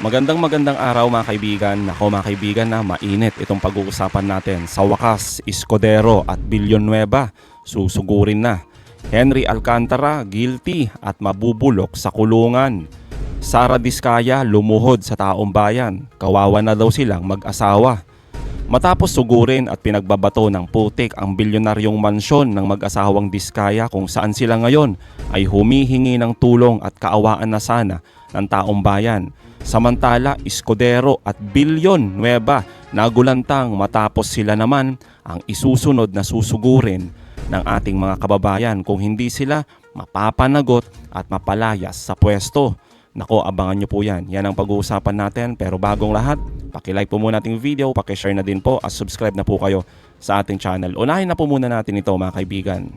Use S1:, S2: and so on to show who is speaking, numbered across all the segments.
S1: Magandang araw mga kaibigan. Nako mga kaibigan na mainit itong pag-uusapan natin. Sa wakas, Escudero at Villanueva susugurin na. Henry Alcantara guilty at mabubulok sa kulungan. Sara Diskaya lumuhod sa taong bayan. Kawawa na daw silang mag-asawa. Matapos sugurin at pinagbabato ng putik ang bilyonaryong mansyon ng mag-asawang Diskaya kung saan sila ngayon ay humihingi ng tulong at kaawaan na sana ng taong bayan. Samantala, Escudero at Villanueva nagulantang matapos sila naman ang isusunod na susugurin ng ating mga kababayan kung hindi sila mapapanagot at mapalayas sa pwesto. Nako, abangan nyo po yan. Yan ang pag-uusapan natin. Pero bagong lahat, paki-like po muna ating video, paki-share na din po at subscribe na po kayo sa ating channel. Unahin na po muna natin ito mga kaibigan.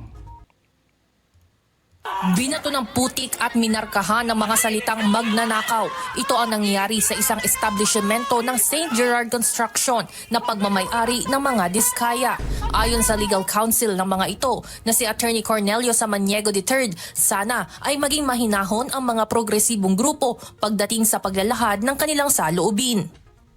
S2: Binato ng putik at minarkahan ng mga salitang magnanakaw. Ito ang nangyayari sa isang establishmento ng St. Gerard Construction na pagmamay-ari ng mga Diskaya. Ayon sa legal counsel ng mga ito na si Attorney Cornelio Samaniego III, sana ay maging mahinahon ang mga progresibong grupo pagdating sa paglalahad ng kanilang saloobin.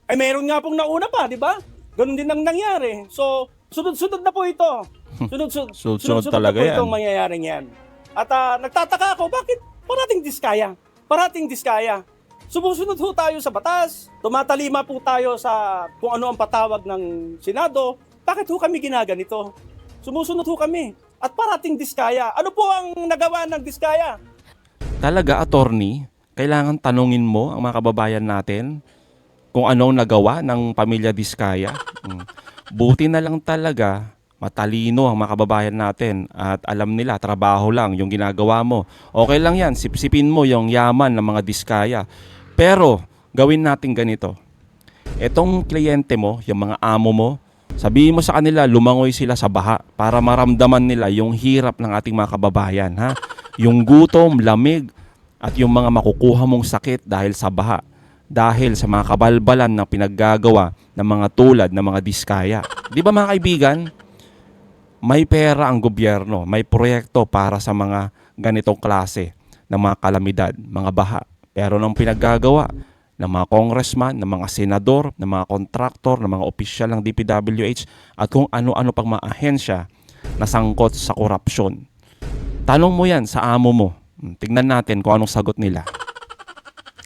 S3: Ay mayroon nga pong nauna pa, di ba? Ganun din ang nangyari. So, sunod-sunod na po ito.
S1: Sunod talaga
S3: na po
S1: yan.
S3: itong mangyayaring yan. At nagtataka ako, bakit parating Diskaya? Parating Diskaya. Sumusunod ho tayo sa batas. Tumatalima po tayo sa kung ano ang patawag ng Senado. Bakit ho kami ginaganito? Sumusunod ho kami. At parating Diskaya. Ano po ang nagawa ng Diskaya?
S1: Talaga, attorney, kailangan tanungin mo ang mga kababayan natin kung anong nagawa ng pamilya Diskaya. Buti na lang talaga matalino ang mga kababayan natin at alam nila trabaho lang yung ginagawa mo. Okay lang yan, sipsipin mo yung yaman ng mga Diskaya. Pero gawin natin ganito. Etong kliyente mo, yung mga amo mo, sabihin mo sa kanila lumangoy sila sa baha para maramdaman nila yung hirap ng ating mga kababayan. Ha? Yung gutom, lamig at yung mga makukuha mong sakit dahil sa baha. Dahil sa mga kabalbalan na pinaggagawa ng mga tulad ng mga Diskaya. Di ba mga kaibigan? May pera ang gobyerno, may proyekto para sa mga ganitong klase ng mga kalamidad, mga baha. Pero nung pinaggagawa ng mga congressman, ng mga senador, ng mga kontraktor, ng mga opisyal ng DPWH at kung ano-ano pang mga ahensya na sangkot sa korupsyon. Tanong mo yan sa amo mo. Tingnan natin kung anong sagot nila.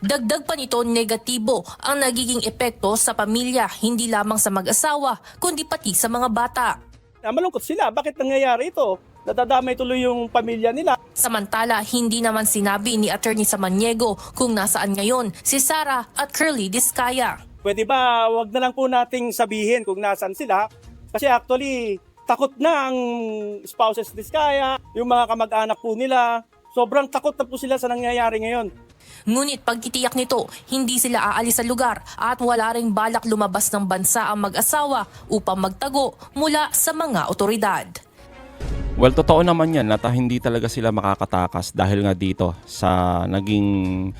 S2: Dagdag pa nito, negatibo ang nagiging epekto sa pamilya, hindi lamang sa mag-asawa, kundi pati sa mga bata.
S3: Malungkot sila. Bakit nangyayari ito? Nadadamay tuloy yung pamilya nila.
S2: Samantala, hindi naman sinabi ni Attorney Samaniego kung nasaan ngayon si Sara at Curly Diskaya.
S3: Pwede ba wag na lang po nating sabihin kung nasaan sila? Kasi actually, takot na ang spouses Diskaya, yung mga kamag-anak po nila. Sobrang takot na po sila sa nangyayari ngayon.
S2: Ngunit pagtitiyak nito, hindi sila aalis sa lugar at wala ring balak lumabas ng bansa ang mag-asawa upang magtago mula sa mga otoridad.
S1: Well, totoo naman yan na hindi talaga sila makakatakas dahil nga dito sa naging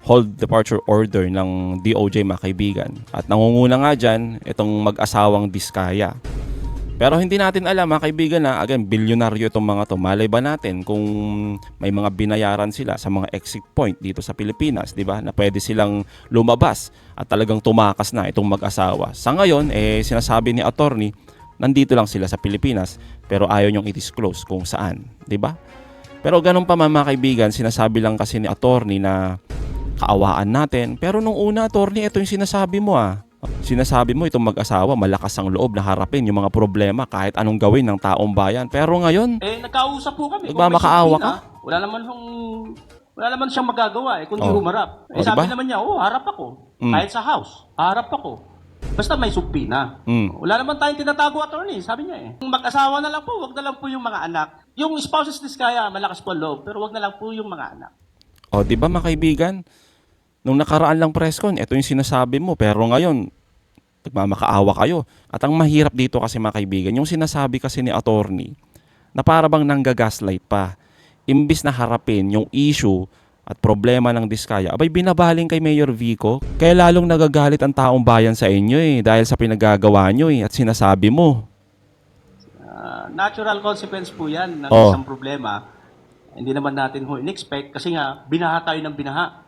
S1: hold departure order ng DOJ mga kaibigan. At nangunguna nga dyan itong mag-asawang Diskaya. Pero hindi natin alam mga kaibigan na again, bilyonaryo itong mga to. Malay ba natin kung may mga binayaran sila sa mga exit point dito sa Pilipinas, di ba? Na pwede silang lumabas at talagang tumakas na itong mag-asawa. Sa ngayon, sinasabi ni attorney, nandito lang sila sa Pilipinas pero ayaw niyong i-disclose kung saan, di ba? Pero ganun pa mga kaibigan, sinasabi lang kasi ni attorney na kaawaan natin. Pero nung una, attorney, ito yung sinasabi mo Sinasabi mo itong mag-asawa, malakas ang loob na harapin yung mga problema kahit anong gawin ng taong bayan. Pero ngayon,
S4: nagkausap po kami.
S1: nagmamakaawa ka?
S4: Wala naman siyang magagawa kundi humarap.
S1: diba?
S4: Sabi naman niya, harap ako. Kahit sa house, harap ako. Basta may subpina. Wala naman tayong tinatago, attorney, sabi niya Kung mag-asawa na lang po, wag na lang po yung mga anak. Yung spouses Diskaya, malakas po ang loob, pero wag na lang po yung mga anak.
S1: O, di ba mga kaibigan? Nung nakaraan lang press con, ito yung sinasabi mo. Pero ngayon, nagmamakaawa kayo. At ang mahirap dito kasi mga kaibigan, yung sinasabi kasi ni attorney, na para bang nanggagaslight pa. Imbis na harapin yung issue at problema ng Diskaya, abay binabaling kay Mayor Vico. Kaya lalong nagagalit ang taong bayan sa inyo dahil sa pinagagawa nyo at sinasabi mo.
S4: Natural consequence po yan ng isang problema. Hindi naman natin in-expect kasi nga binaha tayo ng binaha.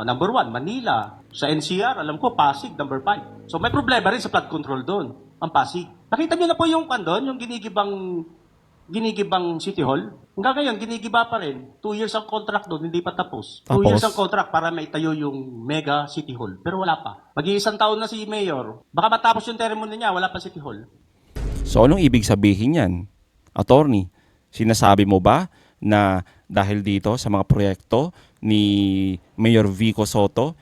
S4: Number one, Manila. Sa NCR, alam ko, Pasig, number 5. So may problema rin sa flood control doon, ang Pasig. Nakita niyo na po yung yung ginigibang City Hall. Hanggang ngayon, ginigiba pa rin. 2 years ang contract doon, hindi pa tapos. 2 years ang contract para maitayo yung mega City Hall. Pero wala pa. Mag-iisang taon na si Mayor. Baka matapos yung termino niya, wala pa City Hall.
S1: So anong ibig sabihin yan, attorney? Sinasabi mo ba na dahil dito sa mga proyekto ni Mayor Vico Soto,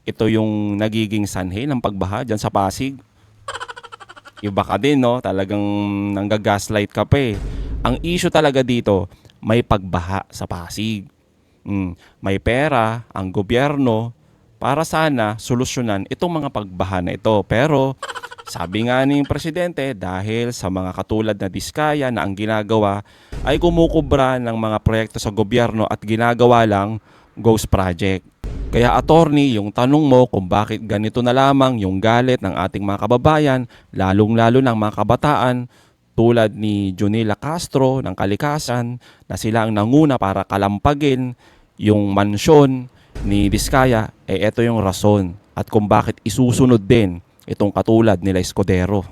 S1: ito yung nagiging sanhi ng pagbaha dyan sa Pasig? Iba ka din, no? Talagang nanggagaslight ka pa eh. Ang issue talaga dito, may pagbaha sa Pasig. May pera ang gobyerno para sana solusyonan itong mga pagbaha na ito. Pero sabi nga ni Presidente, dahil sa mga katulad na diskaya na ang ginagawa ay kumukubra ng mga proyekto sa gobyerno at ginagawa lang ghost project. Kaya attorney, yung tanong mo kung bakit ganito na lamang yung galit ng ating mga kababayan, lalong-lalo ng mga kabataan tulad ni Junila Castro ng Kalikasan na sila ang nanguna para kalampagin yung mansyon ni Diskaya, ito yung rason at kung bakit isusunod din itong katulad nila Escudero.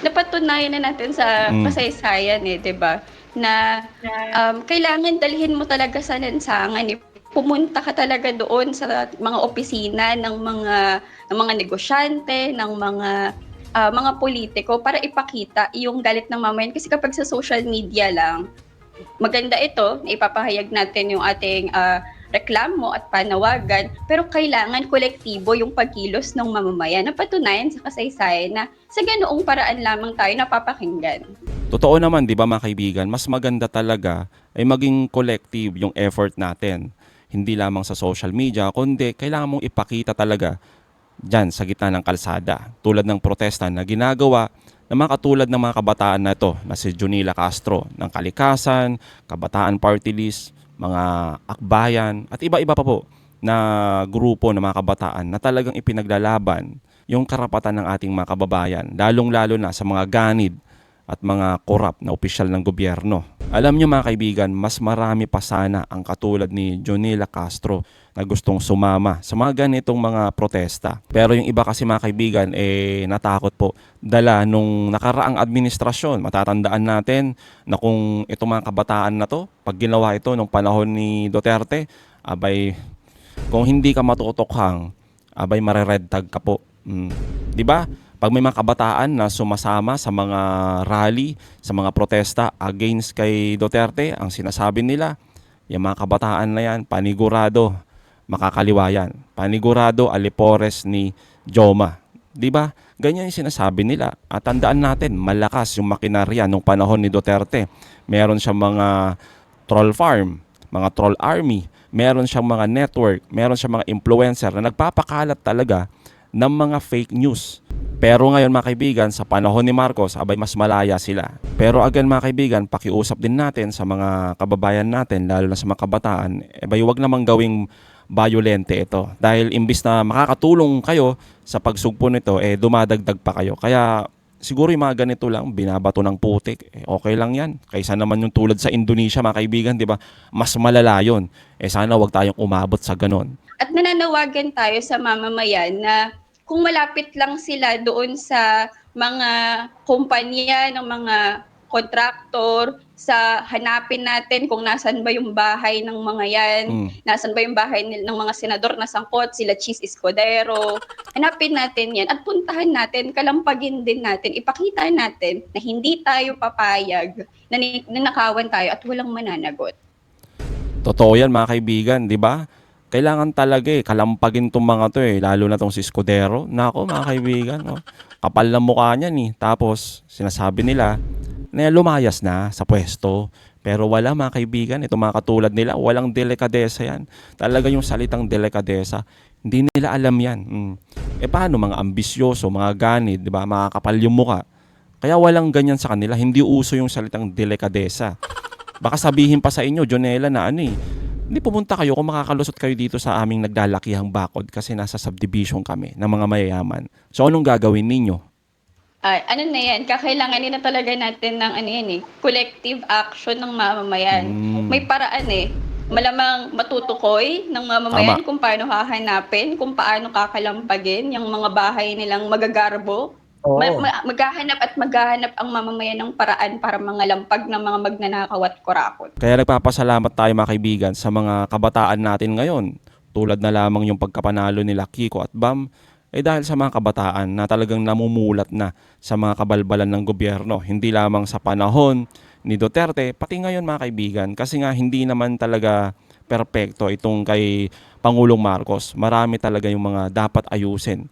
S5: Napatunayan na natin sa kasaysayan 'di ba? Na kailangan dalhin mo talaga sa lansangan pumunta ka talaga doon sa mga opisina ng mga negosyante, ng mga politiko para ipakita yung galit ng mamayan kasi kapag sa social media lang maganda ito, ipapahayag natin yung ating reklamo at panawagan, pero kailangan kolektibo yung pagkilos ng mamamayan. Napatunayan sa kasaysayan na sa ganoong paraan lamang tayo napapakinggan.
S1: Totoo naman, di ba mga kaibigan, mas maganda talaga ay maging collective yung effort natin. Hindi lamang sa social media, kundi kailangan mong ipakita talaga dyan sa gitna ng kalsada. Tulad ng protesta na ginagawa ng mga katulad ng mga kabataan na ito, na si Junila Castro ng Kalikasan, Kabataan Party List, mga akbayan at iba-iba pa po na grupo ng mga kabataan na talagang ipinaglalaban yung karapatan ng ating mga kababayan, lalong-lalo na sa mga ganid at mga korap na opisyal ng gobyerno. Alam nyo mga kaibigan, mas marami pa sana ang katulad ni Junila Castro na gustong sumama sa mga ganitong mga protesta. Pero yung iba kasi mga kaibigan, natakot po. Dala nung nakaraang administrasyon, matatandaan natin na kung itong mga kabataan na to, pag ginawa ito nung panahon ni Duterte, abay, kung hindi ka matutokhang, abay marered tag ka po. Di ba? Pag may mga kabataan na sumasama sa mga rally, sa mga protesta against kay Duterte, ang sinasabi nila, yung mga kabataan na yan, panigurado, makakaliwa yan. Panigurado, alipores ni Joma. Diba? Ganyan yung sinasabi nila. At tandaan natin, malakas yung makinarya nung panahon ni Duterte. Meron siyang mga troll farm, mga troll army, meron siyang mga network, meron siyang mga influencer na nagpapakalat talaga ng mga fake news. Pero ngayon mga kaibigan, sa panahon ni Marcos, abay mas malaya sila. Pero again mga kaibigan, pakiusap din natin sa mga kababayan natin, lalo na sa mga kabataan, abay wag namang gawing violente ito. Dahil imbis na makakatulong kayo sa pagsugpo nito, dumadagdag pa kayo. Kaya siguro yung mga ganito lang, binabato ng putik, okay lang yan. Kaysa naman yung tulad sa Indonesia mga kaibigan, di ba? Mas malala yun. Sana wag tayong umabot sa ganon.
S5: At nananawagan tayo sa mamamayan na kung malapit lang sila doon sa mga kumpanya ng mga kontraktor, sa hanapin natin kung nasan ba yung bahay ng mga yan, nasan ba yung bahay ng mga senador na sangkot, sila Cheese Escudero. Hanapin natin yan at puntahan natin, kalampagin din natin, ipakita natin na hindi tayo papayag, na nanakawan tayo at walang mananagot.
S1: Totoo yan mga kaibigan, di ba? Kailangan talaga kalampagin tong mga to lalo na tong si Escudero. Nako mga kaibigan, kapal na mukha niyan Tapos sinasabi nila na lumayas na sa pwesto. Pero wala mga kaibigan, itong mga katulad nila, walang delikadesa yan. Talaga yung salitang delikadesa, hindi nila alam yan. Paano mga ambisyoso, mga ganid, di ba? Mga kapal yung mukha. Kaya walang ganyan sa kanila, hindi uso yung salitang delikadesa. Baka sabihin pa sa inyo, Jonela, na hindi pumunta kayo kung makakalusot kayo dito sa aming naglalakihang bakod kasi nasa subdivision kami ng mga mayayaman. So anong gagawin ninyo?
S5: Ano na yan, kakailanganin na talaga natin ng collective action ng mamamayan. May paraan malamang matutukoy ng mamamayan
S1: Tama.
S5: kung paano hahanapin, kung paano kakalampagin yung mga bahay nilang magagarbo. Maghahanap at maghahanap ang mamamayan ng paraan para mangalampag ng mga magnanakaw at kurakot.
S1: Kaya nagpapasalamat tayo mga kaibigan sa mga kabataan natin ngayon. Tulad na lamang yung pagkapanalo nila Kiko at Bam, dahil sa mga kabataan na talagang namumulat na sa mga kabalbalan ng gobyerno. Hindi lamang sa panahon ni Duterte, pati ngayon mga kaibigan. Kasi nga hindi naman talaga perpekto itong kay Pangulong Marcos. Marami talaga yung mga dapat ayusin.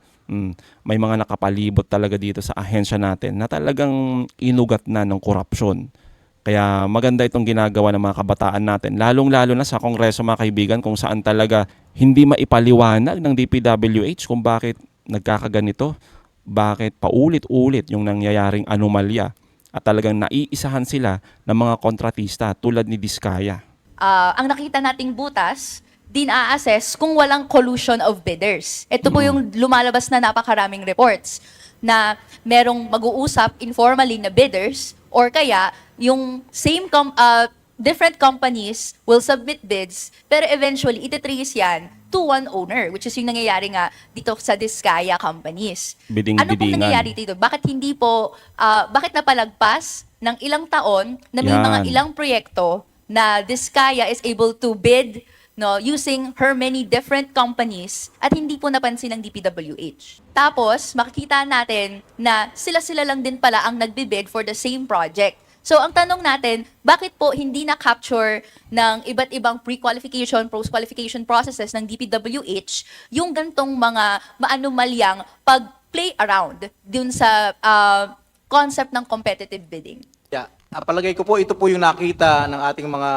S1: May mga nakapalibot talaga dito sa ahensya natin na talagang inugat na ng korupsyon. Kaya maganda itong ginagawa ng mga kabataan natin, lalong-lalo na sa Kongreso mga kaibigan, kung saan talaga hindi maipaliwanag ng DPWH kung bakit nagkakaganito, bakit paulit-ulit yung nangyayaring anomalya at talagang naiisahan sila ng mga kontratista tulad ni Diskaya.
S6: Ang nakita nating butas, din a-assess kung walang collusion of bidders. Ito po yung lumalabas na napakaraming reports na merong mag-uusap informally na bidders or kaya yung different companies will submit bids pero eventually ititrace yan to one owner, which is yung nangyayari nga dito sa Diskaya companies. Ano pong nangyayari dito? Bakit hindi po, bakit napalagpas ng ilang taon na may mga ilang proyekto na Diskaya is able to bid using her many different companies at hindi po napansin ng DPWH. Tapos, makikita natin na sila-sila lang din pala ang nagbibid for the same project. So, ang tanong natin, bakit po hindi na-capture ng iba't ibang pre-qualification, post-qualification processes ng DPWH yung gantong mga maanomalyang pag-play around dun sa concept ng competitive bidding?
S7: Yeah. Palagay ko po, ito po yung nakita ng ating mga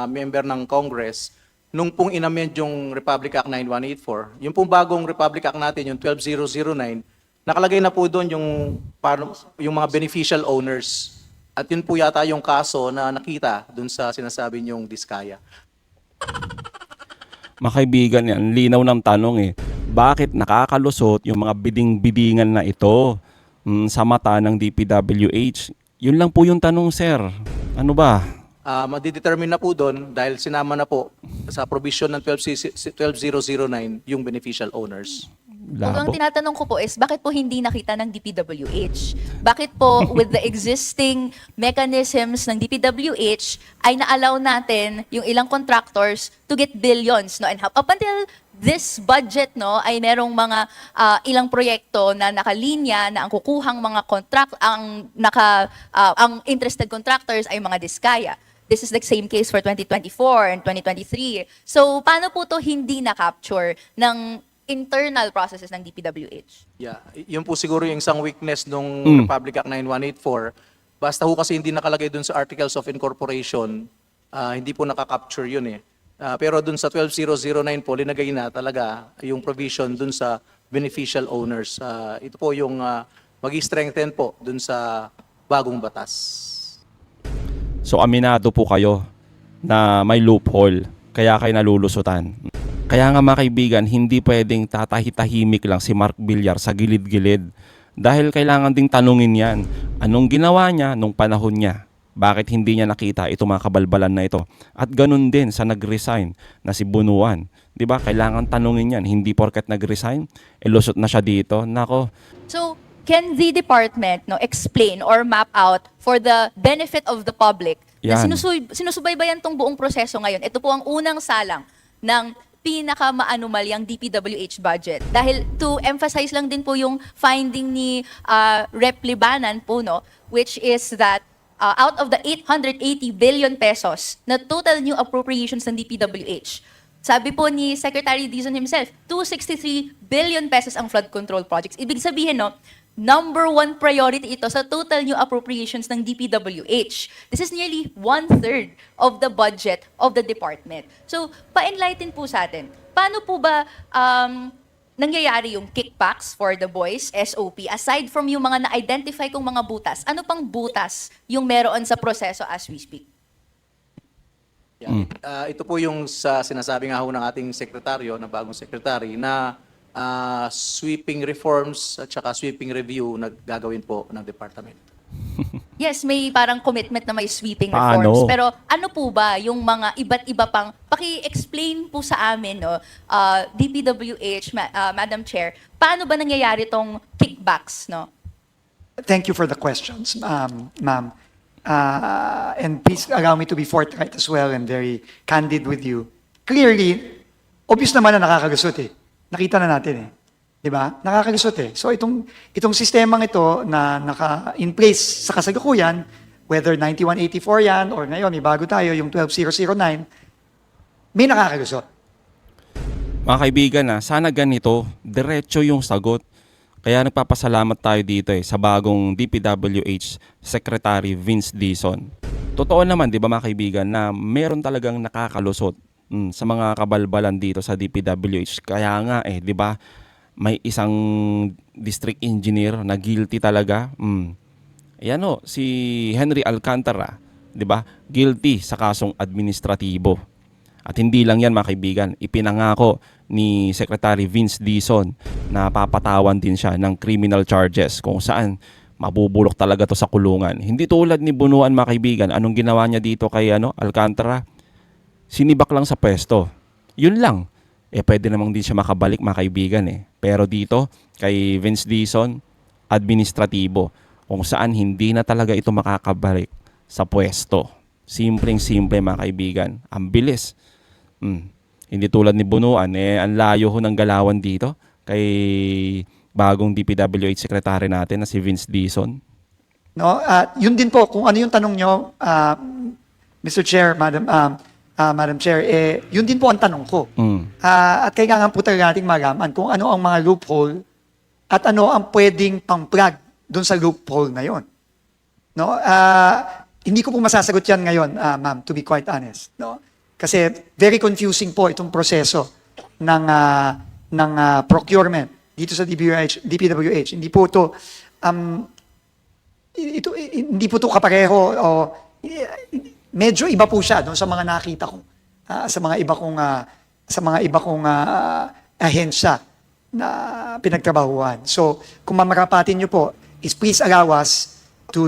S7: member ng Congress nung pong inamend yung Republic Act 9184. Yung pong bagong Republic Act natin, yung 12009, nakalagay na po doon yung mga beneficial owners. At yun po yata yung kaso na nakita doon sa sinasabi niyong Diskaya.
S1: Mga kaibigan, yan, linaw ng tanong bakit nakakalusot yung mga biding-bidingan na ito sa mata ng DPWH? Yun lang po yung tanong, sir. Ano ba?
S7: Madidetermine na po doon dahil sinama na po sa provision ng 12009 yung beneficial owners.
S6: Kung ang tinatanong ko po is, bakit po hindi nakita ng DPWH? Bakit po with the existing mechanisms ng DPWH ay na-allow natin yung ilang contractors to get billions, no? And up until this budget, no, ay merong mga ilang proyekto na nakalinya na ang kukuhang mga ang interested contractors ay mga Diskaya. This is the same case for 2024 and 2023. So, paano po to hindi na-capture ng internal processes ng DPWH?
S7: Yeah, yun po siguro yung isang weakness nung Republic Act 9184. Basta ho kasi hindi nakalagay dun sa Articles of Incorporation, hindi po nakakapture yun pero dun sa 12009 po, linagay na talaga yung provision dun sa beneficial owners. Ito po yung mag-strengthen po dun sa bagong batas.
S1: So aminado po kayo na may loophole, kaya kayo nalulusutan. Kaya nga mga kaibigan, hindi pwedeng tatahitahimik lang si Mark Villar sa gilid-gilid. Dahil kailangan ding tanungin yan, anong ginawa niya nung panahon niya? Bakit hindi niya nakita itong mga kabalbalan na ito? At ganun din sa nag-resign na si Bunuan. Diba? Kailangan tanungin yan. Hindi porket nag-resign, lusot na siya dito. Nako.
S6: So, can the department explain or map out for the benefit of the public na sinusubaybayan tong buong proseso ngayon? Ito po ang unang salang ng pinaka-maanumalyang DPWH budget. Dahil to emphasize lang din po yung finding ni Rep. Libanan po, which is that out of the 880 billion pesos na total new appropriations ng DPWH, sabi po ni Secretary Dizon himself, 263 billion pesos ang flood control projects. Ibig sabihin, number one priority ito sa total new appropriations ng DPWH. This is nearly 1/3 of the budget of the department. So, pa-enlighten po sa atin. Paano po ba nangyayari yung kickbacks for the boys, SOP, aside from yung mga na-identify kong mga butas? Ano pang butas yung meron sa proseso as we speak?
S7: Yeah. Ito po yung sa sinasabi nga ho ng ating sekretaryo, na bagong sekretary, na sweeping reforms at saka sweeping review na gagawin po ng department.
S6: Yes, may parang commitment na may sweeping
S1: Paano?
S6: reforms. Pero ano po ba yung mga iba't iba pang, paki-explain po sa amin, no, DPWH, Madam Chair, paano ba nangyayari tong kickbacks, no?
S8: Thank you for the questions, ma'am. And please allow me to be forthright as well and very candid with you. Clearly, obvious naman na nakakalusot eh. Nakita na natin eh. Di ba? Nakakalusot eh. So itong sistemang ito na naka-in place sa kasalukuyan, whether 9184 yan or ngayon may bago tayo, yung 12009, may nakakalusot.
S1: Mga kaibigan, sana ganito, diretso yung sagot. Kaya nagpapasalamat tayo dito sa bagong DPWH Secretary Vince Dizon. Totoo naman, di ba mga kaibigan, na meron talagang nakakalusot sa mga kabalbalan dito sa DPWH. Kaya nga di ba, may isang district engineer na guilty talaga. Ayan si Henry Alcantara, di ba? Guilty sa kasong administratibo. At hindi lang yan mga kaibigan, ipinangako ni Secretary Vince Dizon na papatawan din siya ng criminal charges kung saan mabubulok talaga to sa kulungan. Hindi tulad ni Bunuan mga kaibigan, anong ginawa niya dito kay Alcantara? Sinibak lang sa pwesto. Yun lang. Pwede namang din siya makabalik mga kaibigan Pero dito, kay Vince Dizon, administratibo, kung saan hindi na talaga ito makakabalik sa pwesto. Simpleng-simple mga kaibigan. Ang bilis. Hindi tulad ni Bunuan, ang layo ho ng galawan dito kay bagong DPWH Secretary natin na si Vince Dizon.
S8: No, yun din po, kung ano yung tanong nyo, Mr. Chair, Madam Chair, yun din po ang tanong ko. At kailangan po talaga nating malaman kung ano ang mga loophole at ano ang pwedeng pang-plug doon sa loophole na yon. No? Hindi ko po masasagot yan ngayon, ma'am, to be quite honest. No? Kasi very confusing po itong proseso ng procurement dito sa DPWH. Hindi po ito hindi po ito kapareho o medyo iba po siya doon sa mga nakita ko sa mga iba kong ahensya na pinagtrabahuan. So, kung mamarapatin niyo po, is please allow us to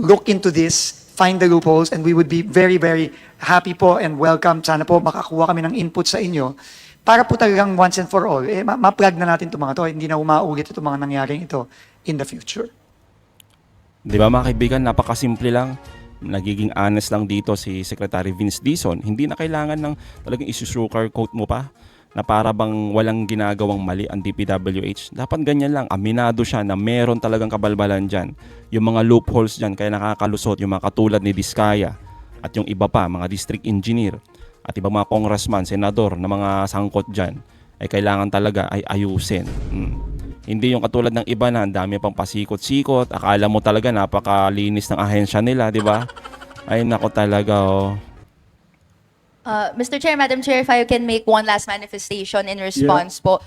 S8: look into this, find the loopholes, and we would be very, very happy po and welcome. Sana po makakuha kami ng input sa inyo para po talagang once and for all, ma-plug na natin itong mga to. Hindi na umaulit itong mga nangyaring ito in the future.
S1: Di ba mga kaibigan, napakasimple lang. Nagiging honest lang dito si Secretary Vince Dizon. Hindi na kailangan ng talagang isusugarcoat mo pa na para bang walang ginagawang mali ang DPWH. Dapat ganyan lang. Aminado siya na meron talagang kabalbalan dyan. Yung mga loopholes dyan, kaya nakakalusot yung mga katulad ni Diskaya at yung iba pa, mga district engineer at ibang mga congressman, senador na mga sangkot dyan, ay kailangan talaga ay ayusin. Hindi yung katulad ng iba na ang dami pang pasikot-sikot. Akala mo talaga napakalinis ng ahensya nila, di ba? Ay nako talaga
S6: Mr. Chair, Madam Chair, if I can make one last manifestation in response po.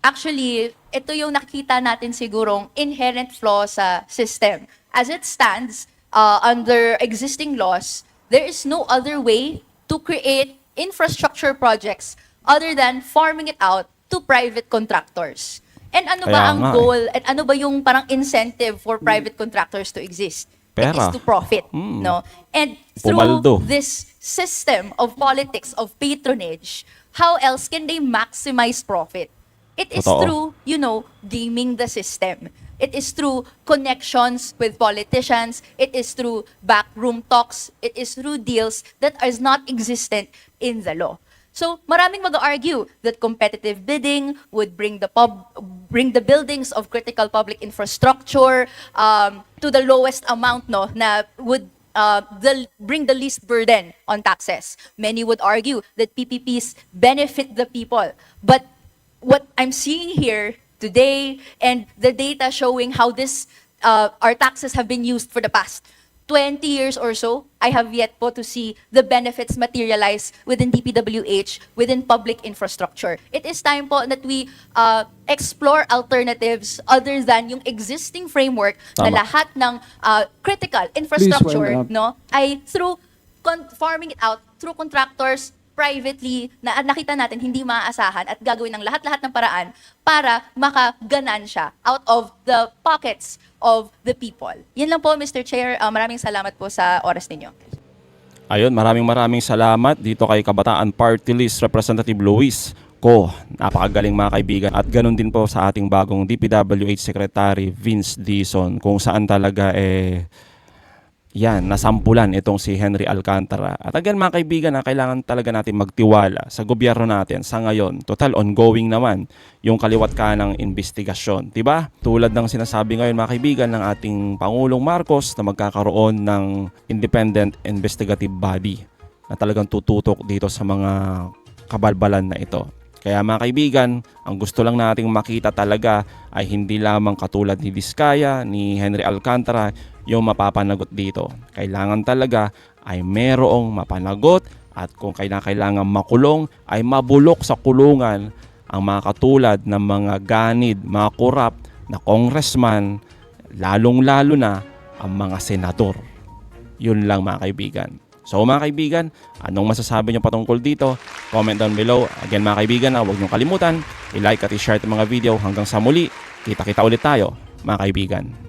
S6: Actually, ito yung nakita natin sigurong inherent flaw sa system. As it stands, under existing laws, there is no other way to create infrastructure projects other than farming it out to private contractors. And ano ba
S1: Kaya
S6: ang
S1: nga
S6: goal at ano ba yung parang incentive for private contractors to exist? It is
S1: Pera.
S6: to profit, no? And through
S1: Pumaldo.
S6: this system of politics of patronage, how else can they maximize profit? It is
S1: Totoo.
S6: through, gaming the system. It is through connections with politicians. It is through backroom talks. It is through deals that is not existent in the law. So, maraming mag-argue that competitive bidding would bring the buildings of critical public infrastructure to the lowest amount, no, na would bring the least burden on taxes. Many would argue that PPPs benefit the people. But what I'm seeing here today and the data showing how our taxes have been used for the past 20 years or so, I have yet po to see the benefits materialize within DPWH, within public infrastructure. It is time po that we explore alternatives other than yung existing framework na
S1: Tama.
S6: lahat ng critical infrastructure
S9: wind up.
S6: ay through farming it out through contractors privately, na nakita natin hindi maaasahan at gagawin ng lahat-lahat ng paraan para makaganan siya out of the pockets of the people. Yan lang po, Mr. Chair. Maraming salamat po sa oras ninyo.
S1: Ayun, maraming salamat dito kay Kabataan Party List Representative Luis Ko. Napakagaling mga kaibigan. At ganun din po sa ating bagong DPWH Secretary Vince Dizon, kung saan talaga nasampulan itong si Henry Alcantara. At again mga kaibigan, kailangan talaga natin magtiwala sa gobyerno natin sa ngayon. Total, ongoing naman yung kaliwat kanang investigasyon. Diba? Tulad ng sinasabi ngayon mga kaibigan ng ating Pangulong Marcos na magkakaroon ng independent investigative body na talagang tututok dito sa mga kabalbalan na ito. Kaya mga kaibigan, ang gusto lang nating makita talaga ay hindi lamang katulad ni Diskaya, ni Henry Alcantara yung mapapanagot dito. Kailangan talaga ay merong mapanagot at kung kailangan makulong ay mabulok sa kulungan ang mga katulad ng mga ganid, mga korap na congressman, lalong-lalo na ang mga senador. Yun lang mga kaibigan. So mga kaibigan, anong masasabi nyo patungkol dito? Comment down below. Again mga kaibigan, huwag nyo kalimutan, i-like at i-share itong mga video. Hanggang sa muli, kita-kita ulit tayo mga kaibigan.